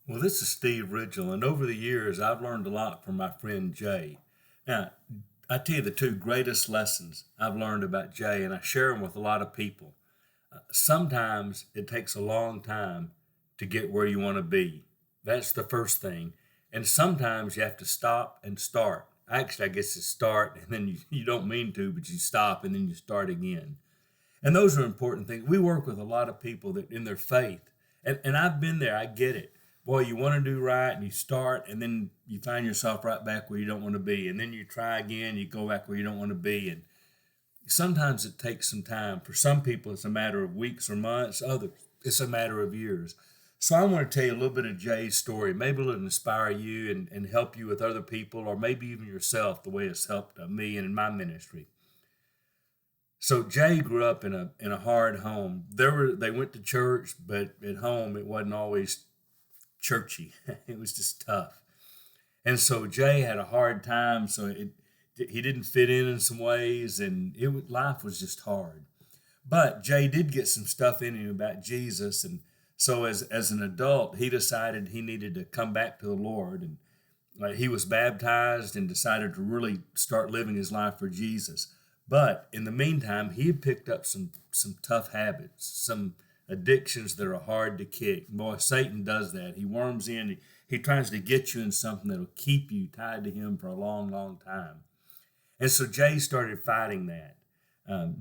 Well, this is Steve Ridgel, and over the years, I've learned a lot from my friend Jay. Now, I tell you the two greatest lessons I've learned about Jay, and I share them with a lot of people. Sometimes it takes a long time to get where you want to be. That's the first thing. And sometimes you have to stop and start. Actually, I guess it's start, and then you don't mean to, but you stop and then you start again. And those are important things. We work with a lot of people that in their faith, and I've been there, I get it. Boy, you want to do right and you start, and then you find yourself right back where you don't want to be. And then you try again, you go back where you don't want to be. And sometimes it takes some time. For some people, it's a matter of weeks or months, others, it's a matter of years. So I want to tell you a little bit of Jay's story. Maybe it'll inspire you and help you with other people, or maybe even yourself, the way it's helped me and in my ministry. So Jay grew up in a hard home. They went to church, but at home it wasn't always churchy. It was just tough. And so Jay had a hard time. He didn't fit in some ways, and life was just hard. But Jay did get some stuff in him about Jesus, and so as an adult, he decided he needed to come back to the Lord, and he was baptized and decided to really start living his life for Jesus. But in the meantime, he had picked up some tough habits, some addictions that are hard to kick. Boy, Satan does that. He worms in. He tries to get you in something that'll keep you tied to him for a long, long time. And so Jay started fighting that.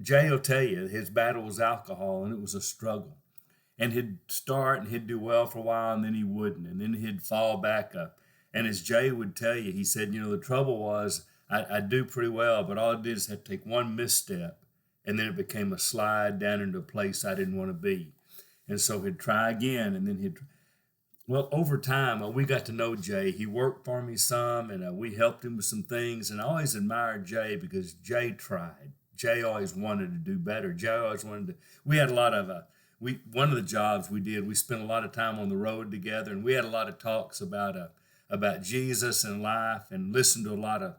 Jay will tell you his battle was alcohol, and it was a struggle. And he'd start and he'd do well for a while, and then he wouldn't, and then he'd fall back up. And as Jay would tell you, he said, the trouble was I'd do pretty well, but all I did is have to take one misstep, and then it became a slide down into a place I didn't want to be. And so he'd try again, and then well, over time, we got to know Jay. He worked for me some, and we helped him with some things. And I always admired Jay because Jay tried. Jay always wanted to do better. Jay always wanted to. We had a lot of one of the jobs we did. We spent a lot of time on the road together, and we had a lot of talks about Jesus and life, and listened to a lot of,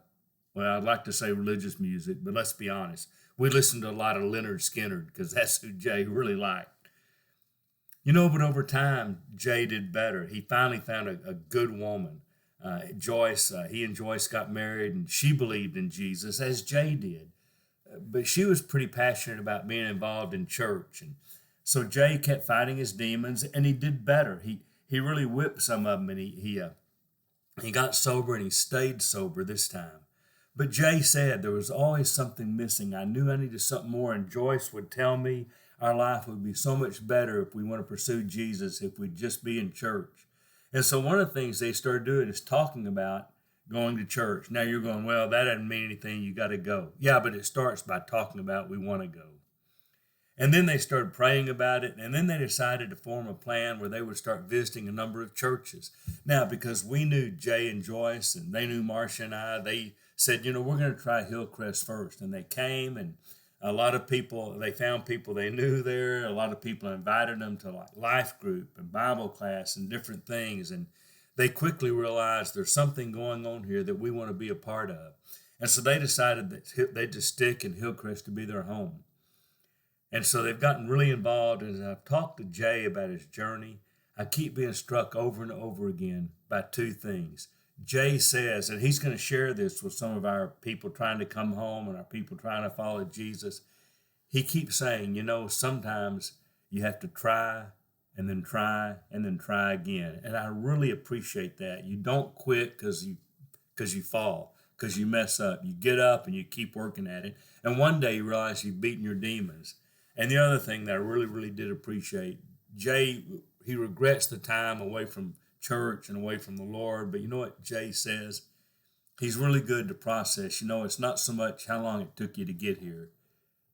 well, I'd like to say religious music, but let's be honest, we listened to a lot of Leonard Skinner because that's who Jay really liked. But over time, Jay did better. He finally found a good woman, Joyce. He and Joyce got married, and she believed in Jesus, as Jay did. But she was pretty passionate about being involved in church. And so Jay kept fighting his demons, and he did better. He really whipped some of them, and he got sober, and he stayed sober this time. But Jay said there was always something missing. I knew I needed something more, and Joyce would tell me our life would be so much better if we want to pursue Jesus, if we'd just be in church. And so one of the things they started doing is talking about going to church. Now you're going, well, that doesn't mean anything. You got to go. Yeah, but it starts by talking about we want to go. And then they started praying about it, and then they decided to form a plan where they would start visiting a number of churches. Now, because we knew Jay and Joyce, and they knew Marcia and I, they said, we're going to try Hillcrest first. And they came, and a lot of people, they found people they knew there. A lot of people invited them to like life group and Bible class and different things. And they quickly realized there's something going on here that we want to be a part of. And so they decided that they'd just stick in Hillcrest to be their home. And so they've gotten really involved. And as I've talked to Jay about his journey, I keep being struck over and over again by two things. Jay says, and he's going to share this with some of our people trying to come home and our people trying to follow Jesus. He keeps saying, sometimes you have to try and then try and then try again. And I really appreciate that. You don't quit because you fall, because you mess up. You get up and you keep working at it. And one day you realize you've beaten your demons. And the other thing that I really, really did appreciate, Jay, he regrets the time away from church and away from the Lord. But you know what Jay says? He's really good to process. It's not so much how long it took you to get here.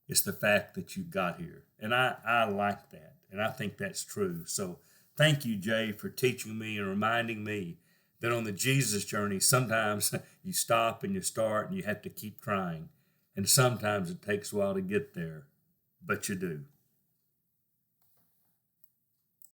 It's the fact that you got here. And I like that. And I think that's true. So thank you, Jay, for teaching me and reminding me that on the Jesus journey, sometimes you stop and you start and you have to keep trying. And sometimes it takes a while to get there, but you do.